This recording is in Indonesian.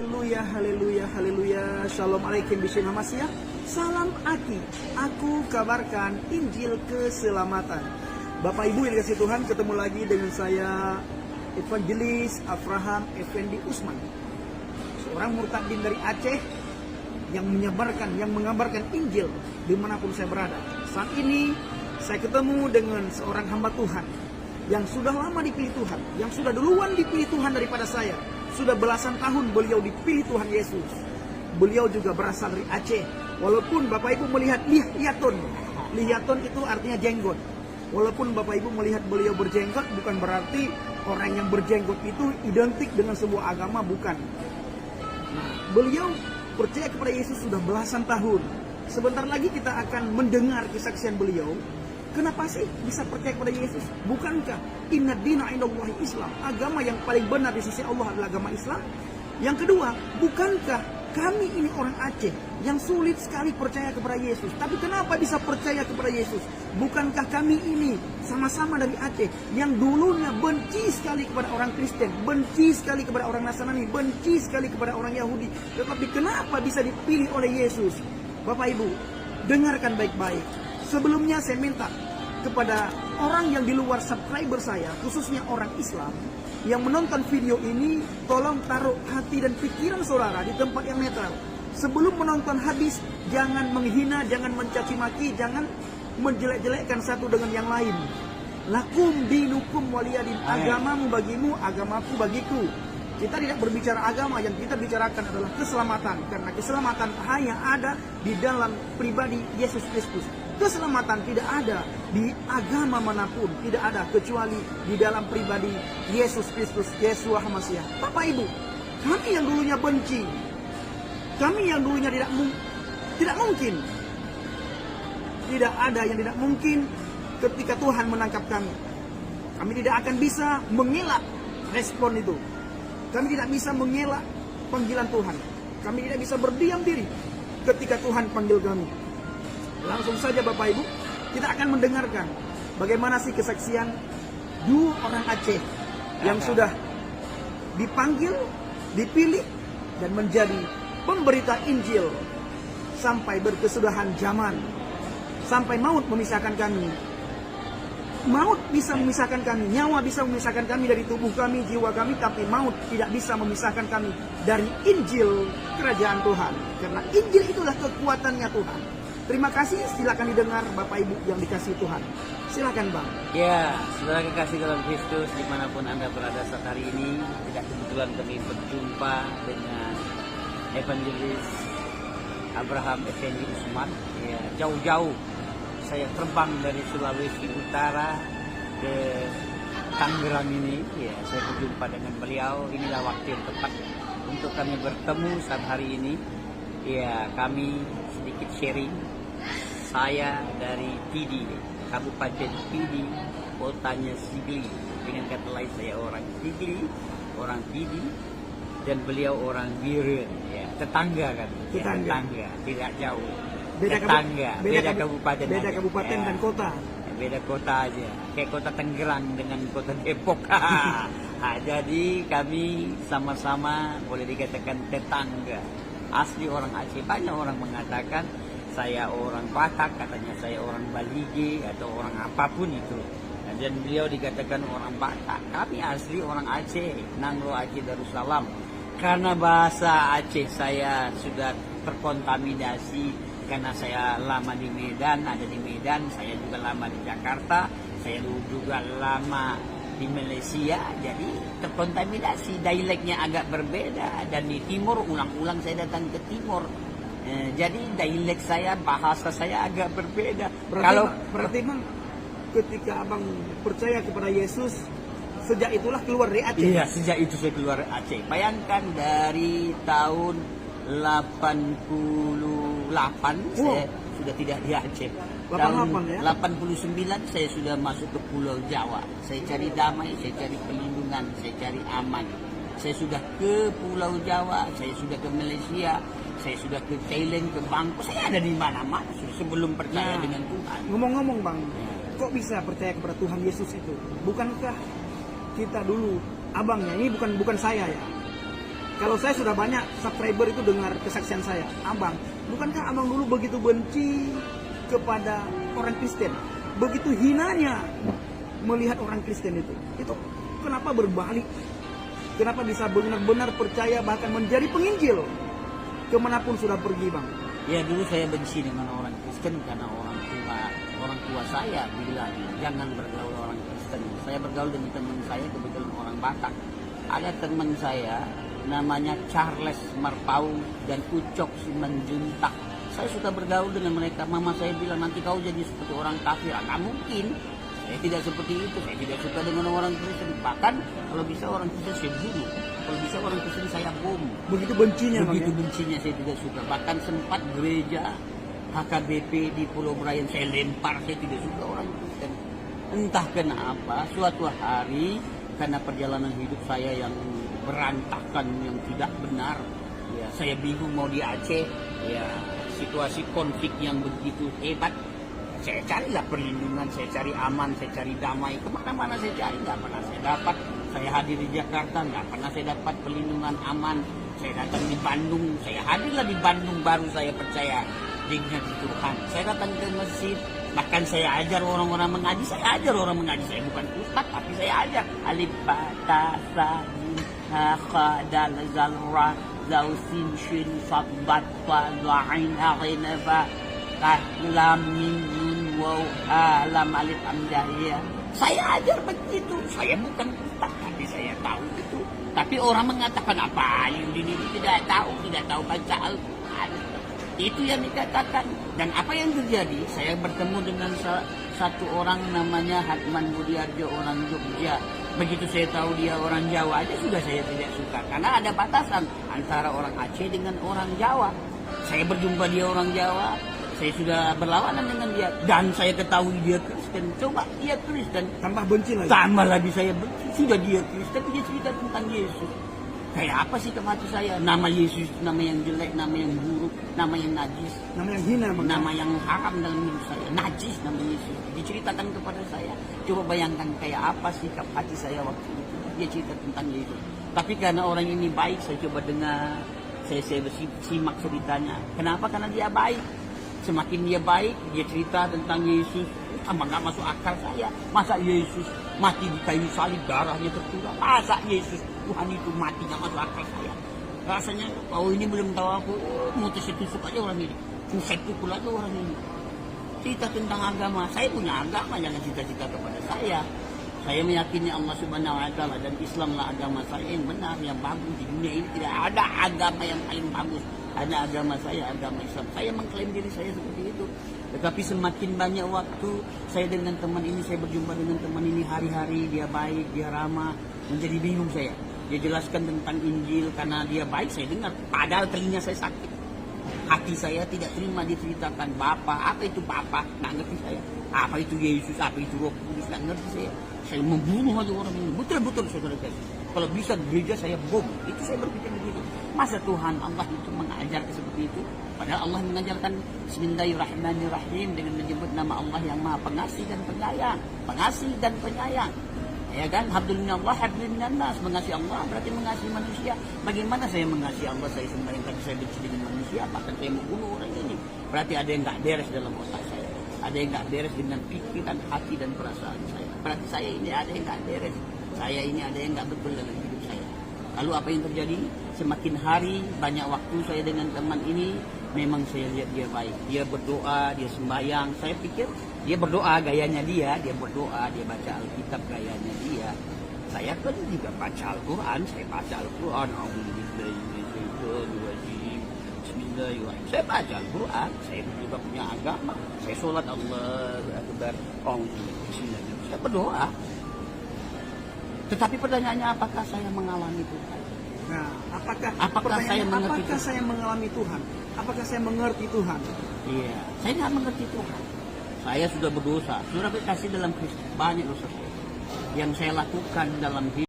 Haleluya, haleluya, haleluya. Shalom alaikum bismillah Masya. Salam Aki. Aku kabarkan Injil keselamatan. Bapak Ibu yang dikasihi Tuhan, ketemu lagi dengan saya Evangelis Abraham Effendi Usman, seorang murtadin dari Aceh yang mengabarkan Injil dimanapun saya berada. Saat ini saya ketemu dengan seorang hamba Tuhan yang sudah lama dipilih Tuhan, yang sudah duluan dipilih Tuhan daripada saya. Sudah belasan tahun beliau dipilih Tuhan Yesus. Beliau juga berasal dari Aceh. Walaupun Bapak Ibu melihat lihaton itu artinya jenggot. Walaupun Bapak Ibu melihat beliau berjenggot, bukan berarti orang yang berjenggot itu identik dengan sebuah agama, bukan. Nah, beliau percaya kepada Yesus sudah belasan tahun. Sebentar lagi kita akan mendengar kesaksian beliau. Kenapa sih bisa percaya kepada Yesus? Bukankah inna dina indallahi Islam? Agama yang paling benar di sisi Allah adalah agama Islam. Yang kedua, bukankah kami ini orang Aceh yang sulit sekali percaya kepada Yesus? Tapi kenapa bisa percaya kepada Yesus? Bukankah kami ini sama-sama dari Aceh yang dulunya benci sekali kepada orang Kristen, benci sekali kepada orang Nasrani, benci sekali kepada orang Yahudi. Tetapi kenapa bisa dipilih oleh Yesus? Bapak Ibu, dengarkan baik-baik. Sebelumnya saya minta kepada orang yang di luar subscriber saya, khususnya orang Islam yang menonton video ini, tolong taruh hati dan pikiran saudara di tempat yang netral. Sebelum menonton habis, jangan menghina, jangan mencaci maki, jangan menjelek-jelekkan satu dengan yang lain. Lakum dinukum waliyadin, agamamu bagimu, agamaku bagiku. Kita tidak berbicara agama, yang kita bicarakan adalah keselamatan. Karena keselamatan hanya ada di dalam pribadi Yesus Kristus. Keselamatan tidak ada di agama manapun, tidak ada kecuali di dalam pribadi Yesus Kristus, Yeshua HaMashiach. Bapak Ibu, kami yang dulunya benci, kami yang dulunya tidak mungkin, tidak ada yang tidak mungkin ketika Tuhan menangkap kami. Kami tidak akan bisa mengelak respon itu. Kami tidak bisa mengelak panggilan Tuhan. Kami tidak bisa berdiam diri ketika Tuhan panggil kami. Langsung saja Bapak Ibu, kita akan mendengarkan bagaimana sih kesaksian dua orang Aceh yang sudah dipanggil, dipilih, dan menjadi pemberita Injil sampai berkesudahan zaman, sampai maut memisahkan kami. Maut bisa memisahkan kami, nyawa bisa memisahkan kami dari tubuh kami, jiwa kami, tapi maut tidak bisa memisahkan kami dari Injil Kerajaan Tuhan. Karena Injil itulah kekuatannya Tuhan. Terima kasih, silakan didengar Bapak Ibu yang dikasihi Tuhan. Silakan Bang. Ya, saudara kekasih dalam Kristus, dimanapun Anda berada saat hari ini, tidak kebetulan kami berjumpa dengan Evangelis Abraham Effendi Usman. Ya, jauh-jauh saya terbang dari Sulawesi Utara ke Tangerang ini. Ya, saya berjumpa dengan beliau. Inilah waktu yang tepat untuk kami bertemu saat hari ini. Ya, kami sedikit sharing. Saya dari Pidi, Kabupaten Pidi, kotanya Sigli. Dengan kata lain, saya orang Sigli, orang Pidi, dan beliau orang Biren. Ya, tetangga kan? Ya, tetangga, tidak jauh. Beda kabupaten, beda kabupaten ya, dan kota. Beda kota aja, kayak kota Tangerang dengan kota Depok. Jadi kami sama-sama boleh dikatakan tetangga. Asli orang Aceh. Banyak orang mengatakan saya orang Batak, katanya saya orang Balige atau orang apapun itu. Dan beliau dikatakan orang Batak. Kami asli orang Aceh, Nangro Aceh Darussalam. Karena bahasa Aceh saya sudah terkontaminasi. Karena saya lama di Medan, ada di Medan, saya juga lama di Jakarta, saya juga lama di Malaysia, jadi terkontaminasi, dialeknya agak berbeda. Dan di timur, ulang-ulang saya datang ke timur, jadi dialek saya, bahasa saya agak berbeda. Berarti Bang, ketika Abang percaya kepada Yesus, sejak itulah keluar dari Aceh? Iya, sejak itu saya keluar dari Aceh. Bayangkan dari tahun 88 saya sudah tidak di Aceh. Tahun 89 saya sudah masuk ke Pulau Jawa. Saya cari damai, saya cari perlindungan, saya cari aman. Saya sudah ke Pulau Jawa, saya sudah ke Malaysia, saya sudah ke Thailand, ke Bangkok. Saya ada di mana-mana sebelum percaya dengan Tuhan. Ngomong-ngomong Bang, kok bisa percaya kepada Tuhan Yesus itu? Bukankah kita dulu, abangnya ini bukan saya ya, Kalau saya sudah banyak subscriber itu dengar kesaksian saya, Abang, bukankah Abang dulu begitu benci kepada orang Kristen, begitu hinanya melihat orang Kristen itu kenapa berbalik? Kenapa bisa benar-benar percaya bahkan menjadi penginjil kemanapun sudah pergi, Bang? Ya dulu saya benci dengan orang Kristen karena orang tua saya bilang jangan bergaul orang Kristen. Saya bergaul dengan teman saya kebetulan orang Batak. Ada teman saya namanya Charles Marpau dan Ucok Simanjuntak. Saya suka bergaul dengan mereka. Mama saya bilang nanti kau jadi seperti orang kafir. Nggak mungkin. Saya tidak seperti itu. Saya tidak suka dengan orang Kristen. Bahkan kalau bisa orang Kristen saya bunuh. Kalau bisa orang Kristen saya bom. Begitu bencinya, Begitu Bang, ya? bencinya saya tidak suka. Bahkan sempat gereja HKBP di Pulau Brian saya lempar. Saya tidak suka orang Kristen. Entah kenapa suatu hari karena perjalanan hidup saya yang berantakan, yang tidak benar, ya saya bingung mau di Aceh, ya situasi konflik yang begitu hebat. Saya carilah perlindungan, saya cari aman, saya cari damai. Kemana-mana saya cari, nggak pernah saya dapat. Saya hadir di Jakarta, nggak pernah saya dapat perlindungan aman. Saya datang di Bandung, saya hadirlah di Bandung, baru saya percaya dengan Tuhan. Saya datang ke masjid, bahkan saya ajar orang-orang mengaji. Saya ajar orang mengaji, saya bukan ustaz, tapi saya ajar. Alif, ba, ta, sa, jim, ha, kha, dal, zal, ra, zaw, sin, shin, sad, bat, fa, dha, ain, ha, ghin, fa, kaf, lam, mim, nun, waw, ha, lam, alif, hamzah, ya. Saya ajar begitu. Saya bukan ustaz, tapi saya tahu itu. Tapi orang mengatakan apa yang ini tidak tahu baca Al-Quran. Itu yang dikatakan. Dan apa yang terjadi? Saya bertemu dengan satu orang namanya Hatman Budiarjo, orang Jogja. Begitu saya tahu dia orang Jawa aja sudah saya tidak suka. Karena ada batasan antara orang Aceh dengan orang Jawa. Saya berjumpa dia orang Jawa, saya sudah berlawanan dengan dia. Dan saya ketahui dia Kristen. Coba dia Kristen, Tambah benci lagi. tambah lagi saya benci. Sudah dia Kristen, dia cerita tentang Yesus. Kayak apa sih ke hati saya? Nama Yesus, nama yang jelek, nama yang buruk, nama yang najis, Nama yang hina, Bang. nama yang haram dalam hidup saya. Najis nama Yesus. Diceritakan kepada saya. Coba bayangkan kayak apa sih ke hati saya waktu itu. Dia cerita tentang Yesus. Tapi karena orang ini baik, saya coba dengar. Saya simak ceritanya. Kenapa? Karena dia baik. Semakin dia baik, dia cerita tentang Yesus. Tambah gak masuk akal saya. Masa Yesus mati di kayu salib, darahnya tercurah? Masa Yesus Tuhan itu mati, gak masuk akal saya. Rasanya, oh ini belum tahu aku, mutus tusuk aja orang ini. Saya pukul aja orang ini. Cerita tentang agama, saya punya agama, jangan cita-cita kepada saya. Saya meyakini Allah Subhanahu wa Ta'ala dan Islamlah agama saya yang benar, yang bagus. Di dunia ini tidak ada agama yang paling bagus. Ada agama saya, agama Islam. Saya mengklaim diri saya seperti itu. Tetapi semakin banyak waktu saya dengan teman ini, saya berjumpa dengan teman ini hari-hari, dia baik, dia ramah, menjadi bingung saya. Dia jelaskan tentang Injil karena dia baik, saya dengar. Padahal telinga saya sakit. Hati saya tidak terima diceritakan Bapa. Apa itu Bapa? Nggak ngerti saya. Apa itu Yesus? Apa itu Roh Kudus? Nggak ngerti saya. Saya membunuh aja orang ini. Betul-betul saudara guys. Kalau bisa gereja saya bom. Itu saya berpikir begitu. Masa Tuhan Allah itu mengajar seperti itu? Padahal Allah mengajarkan Bismillahirrahmanirrahim dengan menyebut nama Allah yang Maha Pengasih dan Penyayang. Pengasih dan penyayang. Ya kan? Alhamdulillah, nas. Mengasihi Allah berarti mengasihi manusia. Bagaimana saya mengasihi Allah? Saya sembahyang tapi saya benci dengan manusia. Bahkan saya membunuh orang ini. Berarti ada yang nggak beres dalam otak saya. Ada yang nggak beres dengan pikiran, hati dan perasaan saya. Berarti saya ini ada yang nggak beres. Saya ini ada yang nggak betul dalam hidup saya. Lalu apa yang terjadi? Semakin hari banyak waktu saya dengan teman ini, memang saya lihat dia baik. Dia berdoa, dia sembahyang. Saya pikir dia berdoa gayanya dia berdoa, dia baca Alkitab gayanya dia. Saya kan juga baca Al-Quran, saya baca Al-Quran. Bismillahirrahmanirrahim. Saya baca Al-Quran, saya juga punya agama. Saya sholat Allahu Akbar. Saya berdoa. Tetapi pertanyaannya, apakah saya mengalami Tuhan? Nah, apakah saya mengerti apakah Tuhan? saya mengalami Tuhan? Apakah saya mengerti Tuhan? Iya, saya nggak mengerti Tuhan. Saya sudah berdosa, sudah berkasih dalam Kristus banyak dosa saya. Yang saya lakukan dalam hidup